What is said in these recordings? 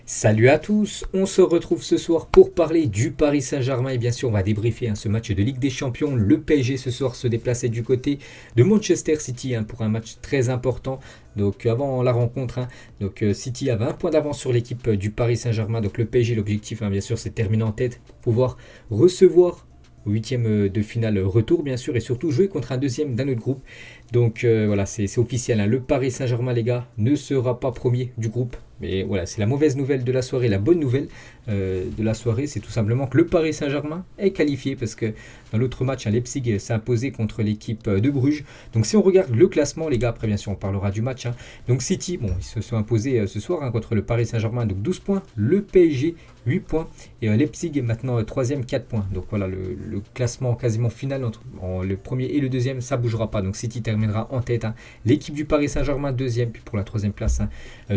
Salut à tous, on se retrouve ce soir pour parler du Paris Saint-Germain et bien sûr on va débriefer ce match de Ligue des Champions. Le PSG ce soir se déplaçait du côté de Manchester City pour un match très important. Donc avant la rencontre, City avait un point d'avance sur l'équipe du Paris Saint-Germain. Donc le PSG, l'objectif bien sûr c'est de terminer en tête, pouvoir recevoir au huitième de finale retour bien sûr et surtout jouer contre un deuxième d'un autre groupe. Donc voilà, c'est officiel, le Paris Saint-Germain les gars ne sera pas premier du groupe. Mais voilà, c'est la mauvaise nouvelle de la soirée. La bonne nouvelle de la soirée, c'est tout simplement que le Paris Saint-Germain est qualifié parce que dans l'autre match, Leipzig s'est imposé contre l'équipe de Bruges. Donc si on regarde le classement, les gars, après bien sûr on parlera du match. Donc City, bon, ils se sont imposés ce soir contre le Paris Saint-Germain, donc 12 points. Le PSG, 8 points. Et Leipzig est maintenant troisième, 4 points. Donc voilà, le classement quasiment final entre le premier et le deuxième, ça ne bougera pas. Donc City terminera en tête. L'équipe du Paris Saint-Germain, deuxième. Puis pour la troisième place,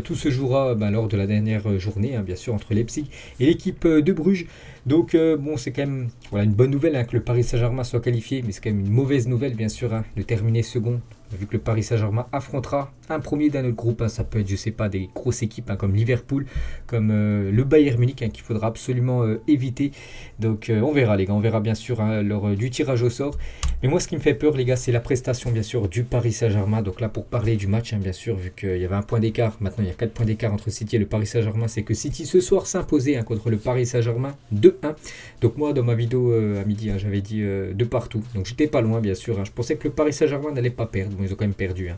tout se jouera lors de la dernière journée, bien sûr, entre Leipzig et l'équipe de Bruges. Donc bon, c'est quand même une bonne nouvelle que le Paris Saint-Germain soit qualifié, mais c'est quand même une mauvaise nouvelle, bien sûr, de terminer second, vu que le Paris Saint-Germain affrontera un premier d'un autre groupe. Ça peut être, je sais pas, des grosses équipes comme Liverpool, comme le Bayern Munich, qu'il faudra absolument éviter. Donc on verra, les gars, on verra bien sûr lors du tirage au sort. Mais moi, ce qui me fait peur, les gars, c'est la prestation, bien sûr, du Paris Saint-Germain. Donc là, pour parler du match, bien sûr, vu qu'il y avait un point d'écart, maintenant il y a 4 points d'écart entre City et le Paris Saint-Germain, c'est que City ce soir s'imposait contre le Paris Saint-Germain 2-1. Donc moi, dans ma vidéo à midi, j'avais dit de partout. Donc j'étais pas loin, bien sûr. Je pensais que le Paris Saint-Germain n'allait pas perdre. Bon, ils ont quand même perdu.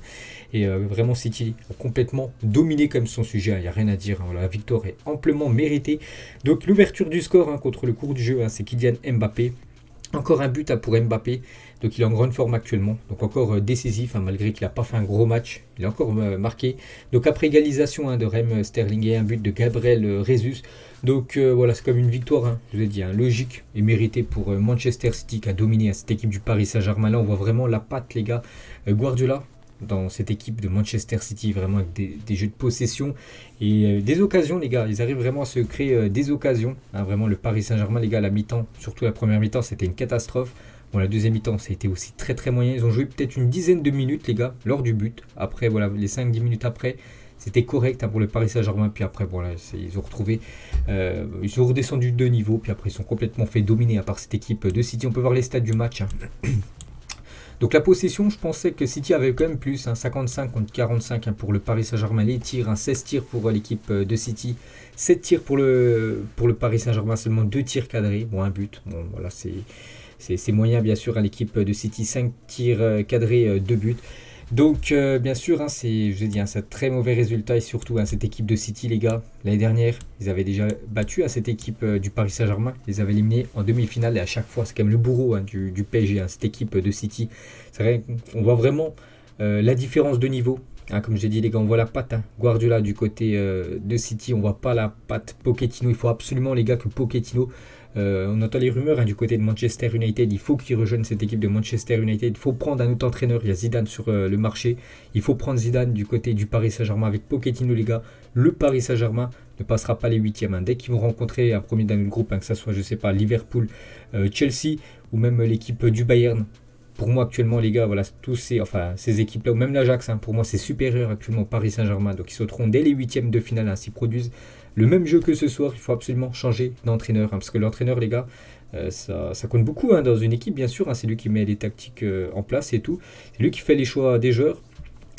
Et vraiment, City a complètement dominé comme son sujet. Il n'y a rien à dire. La victoire est amplement méritée. Donc l'ouverture du score contre le cours du jeu, c'est Kylian Mbappé. Encore un but pour Mbappé, donc il est en grande forme actuellement, donc encore décisif, malgré qu'il n'a pas fait un gros match, il a encore marqué. Donc après égalisation de Raheem Sterling et un but de Gabriel Jesus, donc voilà, c'est comme une victoire, je vous ai dit, logique et méritée pour Manchester City qui a dominé cette équipe du Paris Saint-Germain. Là on voit vraiment la patte, les gars. Guardiola dans cette équipe de Manchester City, vraiment avec des jeux de possession et des occasions, les gars. Ils arrivent vraiment à se créer des occasions. Vraiment, le Paris Saint-Germain, les gars, la mi-temps, surtout la première mi-temps, c'était une catastrophe. Bon, la deuxième mi-temps, ça a été aussi très très moyen. Ils ont joué peut-être une dizaine de minutes, les gars, lors du but. Après, voilà, les 5-10 minutes après, c'était correct pour le Paris Saint-Germain. Puis après, voilà, ils ont retrouvé, ils ont redescendu de niveau. Puis après, ils sont complètement fait dominer par cette équipe de City. On peut voir les stats du match. Donc la possession, je pensais que City avait quand même plus, 55 contre 45 pour le Paris Saint-Germain. Les tirs, 16 tirs pour l'équipe de City, 7 tirs pour le Paris Saint-Germain, seulement 2 tirs cadrés, bon un but. Bon voilà, c'est moyen bien sûr à l'équipe de City, 5 tirs cadrés, 2 buts. Donc bien sûr, je vous ai dit, c'est un très mauvais résultat et surtout cette équipe de City, les gars, l'année dernière, ils avaient déjà battu cette équipe du Paris Saint-Germain, ils les avaient éliminés en demi-finale et à chaque fois, c'est quand même le bourreau du PSG, cette équipe de City. C'est vrai, on voit vraiment la différence de niveau. Comme j'ai dit, les gars, on voit la patte Guardiola du côté de City, on voit pas la patte Pochettino. Il faut absolument, les gars, que Pochettino, on entend les rumeurs du côté de Manchester United, il faut qu'il rejoigne cette équipe de Manchester United, il faut prendre un autre entraîneur, il y a Zidane sur le marché, il faut prendre Zidane du côté du Paris Saint-Germain avec Pochettino, les gars. Le Paris Saint-Germain ne passera pas les huitièmes, dès qu'ils vont rencontrer un premier d'un autre groupe, que ce soit, je sais pas, Liverpool, Chelsea ou même l'équipe du Bayern. Pour moi actuellement, les gars, voilà, tous ces équipes-là, ou même l'Ajax, pour moi c'est supérieur actuellement au Paris Saint-Germain, donc ils sauteront dès les huitièmes de finale, s'ils produisent le même jeu que ce soir. Il faut absolument changer d'entraîneur, parce que l'entraîneur, les gars, ça compte beaucoup dans une équipe, bien sûr, c'est lui qui met les tactiques en place et tout, c'est lui qui fait les choix des joueurs.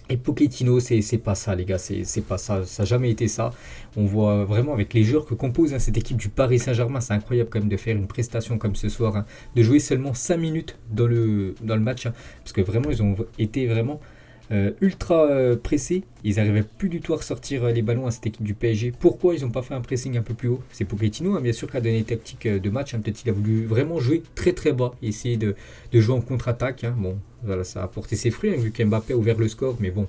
Et Pochettino, c'est pas ça, les gars, c'est pas ça, ça n'a jamais été ça. On voit vraiment avec les joueurs que compose cette équipe du Paris Saint-Germain, c'est incroyable quand même de faire une prestation comme ce soir, de jouer seulement 5 minutes dans le match, parce que vraiment, ils ont été vraiment ultra pressés. Ils n'arrivaient plus du tout à ressortir les ballons à cette équipe du PSG. Pourquoi ils n'ont pas fait un pressing un peu plus haut? C'est Pochettino, bien sûr, qui a donné tactique de match. Peut-être qu'il a voulu vraiment jouer très très bas et essayer de jouer en contre-attaque. Bon, voilà, ça a porté ses fruits, vu qu'Mbappé a ouvert le score, mais bon,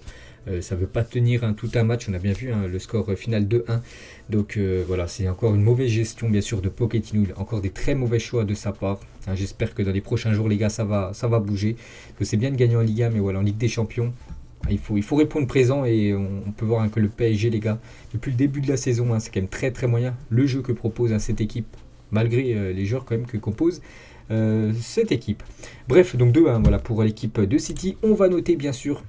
ça ne veut pas tenir tout un match. On a bien vu le score final 2-1. Donc voilà, c'est encore une mauvaise gestion, bien sûr, de Pochettino. Encore des très mauvais choix de sa part. J'espère que dans les prochains jours, les gars, ça va bouger. Donc c'est bien de gagner en Ligue 1, mais voilà, en Ligue des Champions, il faut répondre présent. Et on peut voir que le PSG, les gars, depuis le début de la saison, c'est quand même très très moyen le jeu que propose cette équipe, malgré les joueurs quand même que compose cette équipe. Bref, donc 2-1 voilà, pour l'équipe de City. On va noter bien sûr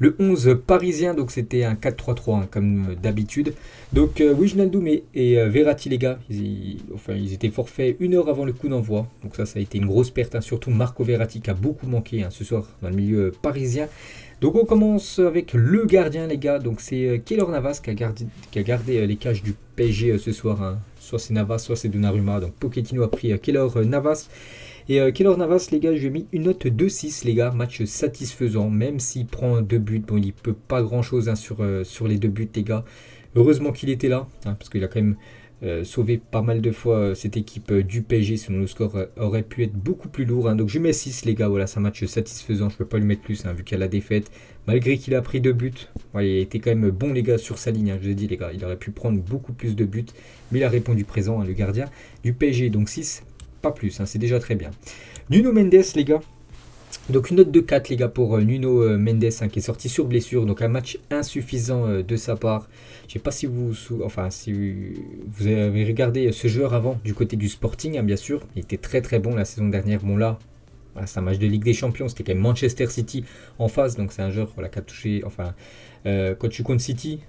le 11 parisien, donc c'était un 4-3-3 hein, comme d'habitude. Donc Wijnaldum et Verratti les gars, ils étaient forfaits 1 heure avant le coup d'envoi. Donc ça a été une grosse perte, hein, surtout Marco Verratti qui a beaucoup manqué ce soir dans le milieu parisien. Donc on commence avec le gardien les gars, donc c'est Keylor Navas qui a gardé les cages du PSG ce soir. Hein. Soit c'est Navas, soit c'est Donnarumma. Donc Pochettino a pris Keylor Navas. Et Keylor Navas, les gars, je lui ai mis une note de 6, les gars. Match satisfaisant, même s'il prend 2 buts. Bon, il peut pas grand-chose hein, sur les 2 buts, les gars. Heureusement qu'il était là, hein, parce qu'il a quand même sauvé pas mal de fois cette équipe du PSG. Sinon, le score aurait pu être beaucoup plus lourd. Hein. Donc, je mets 6, les gars. Voilà, c'est un match satisfaisant. Je peux pas lui mettre plus, hein, vu qu'il y a la défaite. Malgré qu'il a pris 2 buts. Voilà, il a été quand même bon, les gars, sur sa ligne. Hein, je vous ai dit, les gars, il aurait pu prendre beaucoup plus de buts. Mais il a répondu présent, hein, le gardien du PSG. Donc, 6. Pas plus, hein, c'est déjà très bien. Nuno Mendes, les gars. Donc une note de 4, les gars, pour Nuno Mendes, hein, qui est sorti sur blessure. Donc un match insuffisant de sa part. Je ne sais pas si vous avez regardé ce joueur avant du côté du Sporting, hein, bien sûr. Il était très très bon la saison dernière. Bon là, voilà, c'est un match de Ligue des Champions. C'était quand même Manchester City en face. Donc c'est un joueur voilà, qui a touché... quand tu comptes City...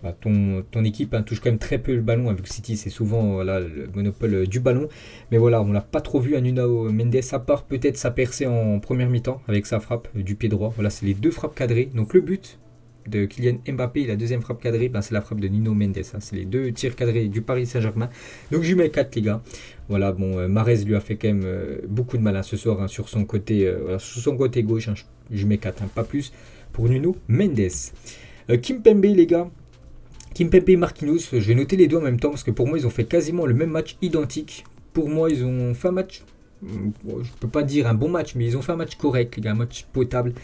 Bah, ton équipe hein, touche quand même très peu le ballon, avec City c'est souvent voilà, le monopole du ballon, mais voilà, on l'a pas trop vu à Nuno Mendes, à part peut-être sa percée en première mi-temps avec sa frappe du pied droit. Voilà, c'est les 2 frappes cadrées. Donc le but de Kylian Mbappé et la deuxième frappe cadrée, ben, c'est la frappe de Nuno Mendes, hein. C'est les 2 tirs cadrés du Paris Saint-Germain. Donc je lui mets 4, les gars. Voilà, bon, Mahrez lui a fait quand même beaucoup de mal hein, ce soir hein, sur son côté gauche, hein, je lui mets 4, hein, pas plus pour Nuno Mendes. Kimpembe, les gars. Kimpembe et Marquinhos, je vais noter les deux en même temps parce que pour moi ils ont fait quasiment le même match identique. Pour moi ils ont fait un match, je peux pas dire un bon match, mais ils ont fait un match correct, les gars, un match potable.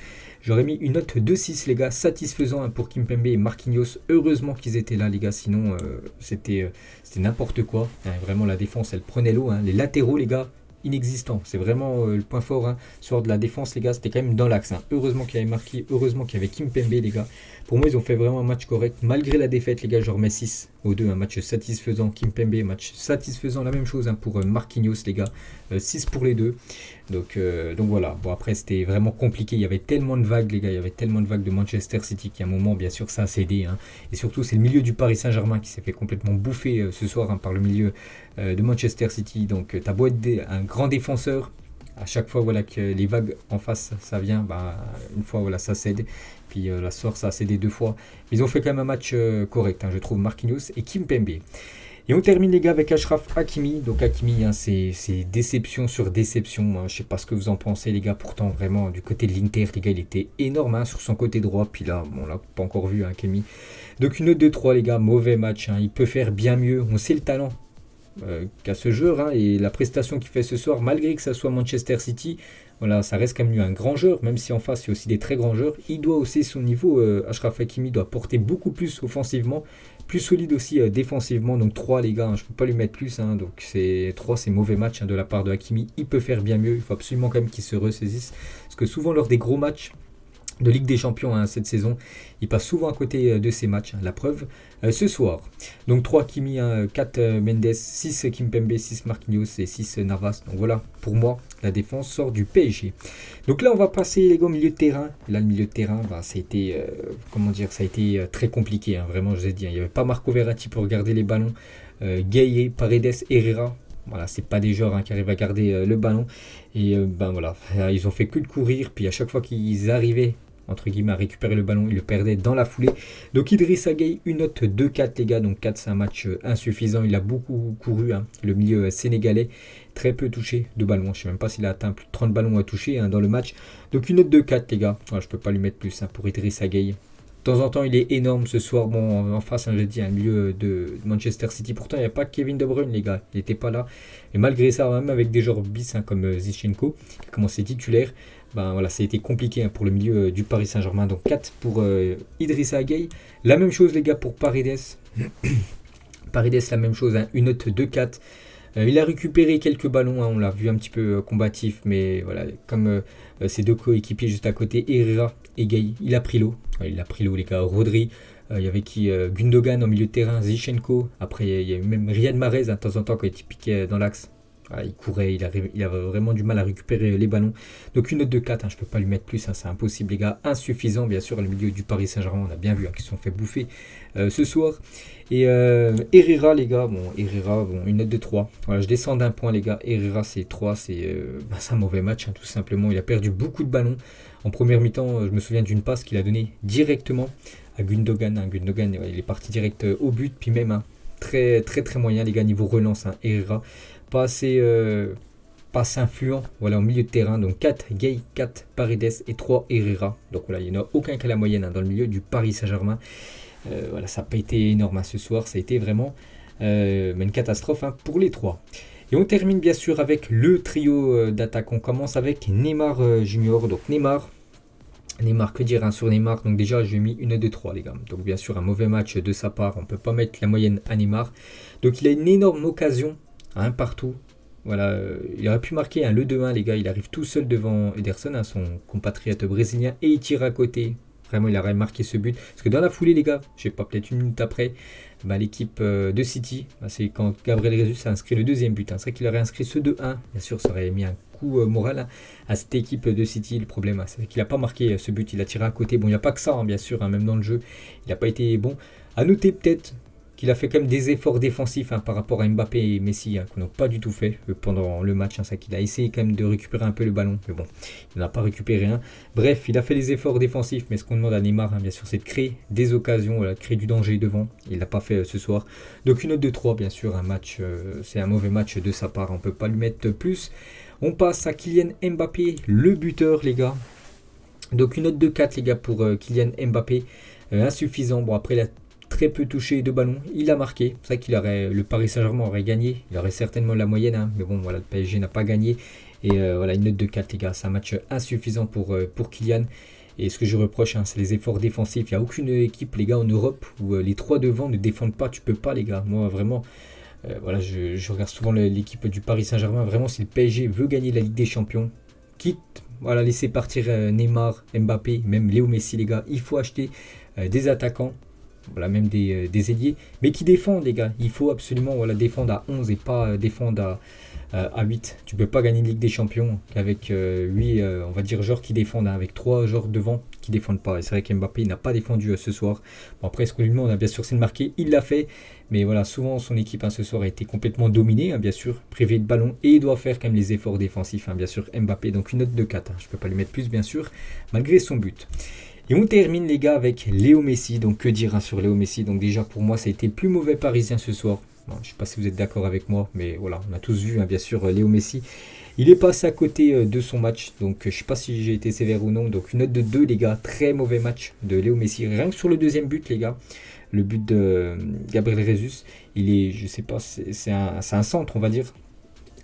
J'aurais mis une note de 6, les gars, satisfaisant hein, pour Kimpembe et Marquinhos. Heureusement qu'ils étaient là, les gars, sinon c'était n'importe quoi. Hein, vraiment la défense elle prenait l'eau, hein. Les latéraux, les gars, inexistants. C'est vraiment le point fort hein, sur de la défense, les gars, c'était quand même dans l'axe. Hein. Heureusement qu'il y avait marqué, heureusement qu'il y avait Kimpembe, les gars. Pour moi, ils ont fait vraiment un match correct. Malgré la défaite, les gars, je remets 6 aux deux. Un match satisfaisant. Kimpembe, match satisfaisant. La même chose hein, pour Marquinhos, les gars. 6 pour les deux. Donc voilà. Bon, après, c'était vraiment compliqué. Il y avait tellement de vagues, les gars. Il y avait tellement de vagues de Manchester City qu'à un moment, bien sûr, ça a cédé. Hein. Et surtout, c'est le milieu du Paris Saint-Germain qui s'est fait complètement bouffer ce soir hein, par le milieu de Manchester City. Donc, t'as beau être un grand défenseur. À chaque fois voilà, que les vagues en face, ça vient, bah, une fois voilà, ça cède. Puis la soeur, ça a cédé 2 fois. Ils ont fait quand même un match correct, hein, je trouve, Marquinhos et Kimpembe. Et on termine les gars avec Achraf Hakimi. Donc Hakimi, hein, c'est déception sur déception. Hein. Je ne sais pas ce que vous en pensez les gars. Pourtant vraiment du côté de l'Inter, les gars, il était énorme hein, sur son côté droit. Puis là, bon, on l'a pas encore vu, hein, Hakimi. Donc une note de 3 les gars, mauvais match. Hein. Il peut faire bien mieux. On sait le talent qu'a ce joueur hein, et la prestation qu'il fait ce soir, malgré que ça soit Manchester City, voilà, ça reste quand même un grand joueur, même si en face il y a aussi des très grands joueurs. Il doit hausser son niveau. Achraf Hakimi doit porter beaucoup plus offensivement, plus solide aussi défensivement. Donc 3 les gars, hein, je ne peux pas lui mettre plus. Hein, donc 3 c'est mauvais match hein, de la part de Hakimi. Il peut faire bien mieux. Il faut absolument quand même qu'il se ressaisisse. Parce que souvent lors des gros matchs de Ligue des Champions hein, cette saison, il passe souvent à côté de ces matchs. Hein, la preuve ce soir. Donc 3 Kimi, hein, 4 Mendes, 6 Kimpembe, 6 Marquinhos et 6 Navas. Donc voilà, pour moi, la défense sort du PSG. Donc là, on va passer les gars au milieu de terrain. Là, le milieu de terrain, bah, ça a été, ça a été très compliqué. Hein, vraiment, je vous ai dit, hein, il n'y avait pas Marco Verratti pour garder les ballons. Gueye, Paredes, Herrera. Voilà, c'est pas des joueurs hein, qui arrivent à garder le ballon. Et ben voilà, ils ont fait que de courir. Puis à chaque fois qu'ils arrivaient entre guillemets à récupérer le ballon, il le perdait dans la foulée. Donc Idrissa Gueye, une note de 4 les gars, donc 4 c'est un match insuffisant, il a beaucoup couru, hein. Le milieu sénégalais, très peu touché de ballon, je ne sais même pas s'il a atteint plus de 30 ballons à toucher hein, dans le match. Donc une note de 4 les gars, voilà, je ne peux pas lui mettre plus hein, pour Idrissa Gueye. De temps en temps il est énorme ce soir, bon en face hein, j'ai dit un milieu de Manchester City, pourtant il n'y a pas Kevin De Bruyne les gars, il n'était pas là. Et malgré ça, même avec des joueurs bis hein, comme Zinchenko, qui a commencé titulaire, ben voilà, ça a été compliqué hein, pour le milieu du Paris Saint-Germain. Donc 4 pour Idrissa Gueye. La même chose les gars pour Paredes. Paredes la même chose, hein, une note de 4. Il a récupéré quelques ballons, hein, on l'a vu un petit peu combatif, mais voilà, comme ses deux coéquipiers juste à côté, Herrera et Gueye, il a pris l'eau. Il a pris l'eau les gars, Rodri. Il y avait qui Gundogan en milieu de terrain, Zinchenko. Après il y a même Riyad Mahrez hein, de temps en temps quand il piquait dans l'axe. Voilà, il courait, il avait vraiment du mal à récupérer les ballons. Donc une note de 4, je ne peux pas lui mettre plus, c'est impossible les gars. Insuffisant bien sûr, le milieu du Paris Saint-Germain, on a bien vu qu'ils se sont fait bouffer ce soir. Et Herrera les gars, Herrera, une note de 3. Voilà, je descends d'un point les gars. Herrera c'est 3, c'est un mauvais match tout simplement. Il a perdu beaucoup de ballons. En première mi-temps, je me souviens d'une passe qu'il a donnée directement à Gundogan. Gundogan, il est parti direct au but, puis même très très très moyen les gars niveau relance. Herrera, pas assez influent voilà, au milieu de terrain. Donc 4 Gay, 4 Paredes et 3 Herrera. Donc voilà, il n'y en a aucun qu'à la moyenne dans le milieu du Paris Saint-Germain. Voilà, ça n'a pas été énorme ce soir. Ça a été vraiment une catastrophe pour les 3. Et on termine bien sûr avec le trio d'attaque. On commence avec Neymar Junior. Donc Neymar, que dire sur Neymar. Donc déjà j'ai mis une de 3 les gars. Donc bien sûr un mauvais match de sa part. On ne peut pas mettre la moyenne à Neymar. Donc il a une énorme occasion partout. Voilà, il aurait pu marquer le 2-1 les gars. Il arrive tout seul devant Ederson, son compatriote brésilien, et il tire à côté. Vraiment il aurait marqué ce but. Parce que dans la foulée les gars, je sais pas, peut-être une minute après, l'équipe de City, c'est quand Gabriel Jesus a inscrit le deuxième but. C'est vrai qu'il aurait inscrit ce 2-1. Bien sûr ça aurait mis un coup moral à cette équipe de City. Le problème c'est qu'il n'a pas marqué ce but. Il a tiré à côté. Bon il n'y a pas que ça bien sûr, même dans le jeu. Il n'a pas été bon. À noter peut-être qu'il a fait quand même des efforts défensifs par rapport à Mbappé et Messi qu'on n'a pas du tout fait pendant le match. C'est qu'il a essayé quand même de récupérer un peu le ballon, mais bon, il n'a pas récupéré rien. Bref, il a fait des efforts défensifs, mais ce qu'on demande à Neymar, bien sûr, c'est de créer des occasions, créer du danger devant. Il ne l'a pas fait ce soir. Donc une note de 3, bien sûr, c'est un mauvais match de sa part, on ne peut pas lui mettre plus. On passe à Kylian Mbappé, le buteur, les gars. Donc une note de 4, les gars, pour Kylian Mbappé. Insuffisant. Bon, après, il a très peu touché de ballon, il a marqué. C'est vrai le Paris Saint-Germain aurait gagné, il aurait certainement la moyenne, mais bon voilà, le PSG n'a pas gagné. Et voilà, une note de 4 les gars, c'est un match insuffisant pour Kylian. Et ce que je reproche, c'est les efforts défensifs. Il n'y a aucune équipe les gars en Europe où les 3 devant ne défendent pas, tu peux pas les gars. Moi vraiment, voilà, je regarde souvent l'équipe du Paris Saint-Germain. Vraiment, si le PSG veut gagner la Ligue des Champions, quitte voilà, laisser partir Neymar, Mbappé, même Léo Messi les gars, il faut acheter des attaquants. Voilà, même des ailiers, mais qui défendent les gars. Il faut absolument défendre à 11 et pas défendre à 8. Tu peux pas gagner une Ligue des Champions qu'avec 8 on va dire joueurs qui défendent, avec 3 joueurs devant qui défendent pas. Et c'est vrai qu'Mbappé n'a pas défendu ce soir. Bon, après ce qu'on lui demande bien sûr c'est de marquer, il l'a fait, mais voilà, souvent son équipe ce soir a été complètement dominée bien sûr, privé de ballon, et il doit faire quand même les efforts défensifs bien sûr Mbappé. Donc une note de 4, je peux pas lui mettre plus bien sûr malgré son but. Et on termine les gars avec Léo Messi. Donc que dire sur Léo Messi. Donc déjà pour moi ça a été le plus mauvais parisien ce soir. Bon, je ne sais pas si vous êtes d'accord avec moi, mais voilà, on a tous vu bien sûr Léo Messi. Il est passé à côté de son match, donc je ne sais pas si j'ai été sévère ou non. Donc une note de 2 les gars, très mauvais match de Léo Messi. Rien que sur le deuxième but les gars, le but de Gabriel Jesus, il est, je sais pas, c'est un centre on va dire.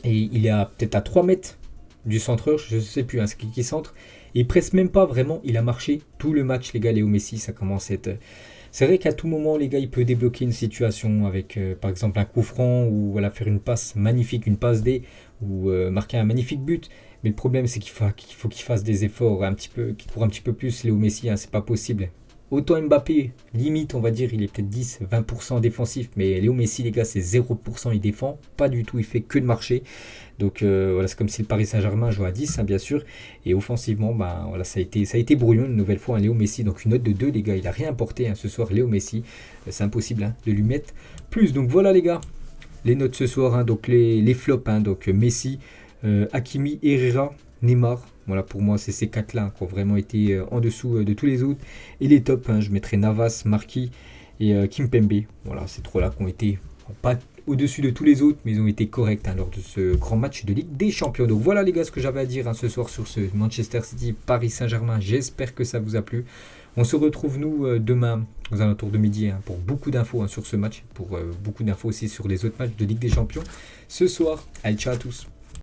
Et il est peut-être à 3 mètres du centreur, je ne sais plus, c'est qui centre. Il presse même pas vraiment, il a marché tout le match les gars. Léo Messi, ça commence à être... C'est vrai qu'à tout moment les gars, il peut débloquer une situation avec par exemple un coup franc, ou voilà, faire une passe magnifique, une passe D, ou marquer un magnifique but. Mais le problème c'est qu'il faut qu'il fasse des efforts un petit peu, qu'il court un petit peu plus Léo Messi, c'est pas possible. Autant Mbappé, limite on va dire, il est peut-être 10-20% défensif, mais Léo Messi les gars c'est 0%, il défend, pas du tout, il fait que de marcher. Donc voilà, c'est comme si le Paris Saint-Germain jouait à 10 bien sûr, et offensivement voilà, ça a été brouillon une nouvelle fois Léo Messi. Donc une note de 2 les gars, il a rien apporté ce soir Léo Messi, c'est impossible de lui mettre plus. Donc voilà les gars, les notes ce soir, donc les flops, donc Messi, Hakimi, Herrera, Neymar. Voilà, pour moi, c'est ces 4-là qui ont vraiment été en dessous de tous les autres. Et les tops, je mettrai Navas, Marquis et Kimpembe. Voilà, ces 3-là qui ont été pas au-dessus de tous les autres, mais ils ont été corrects lors de ce grand match de Ligue des Champions. Donc voilà les gars, ce que j'avais à dire ce soir sur ce Manchester City Paris Saint-Germain. J'espère que ça vous a plu. On se retrouve nous demain aux alentours de midi pour beaucoup d'infos sur ce match, pour beaucoup d'infos aussi sur les autres matchs de Ligue des Champions ce soir. Allez, ciao à tous.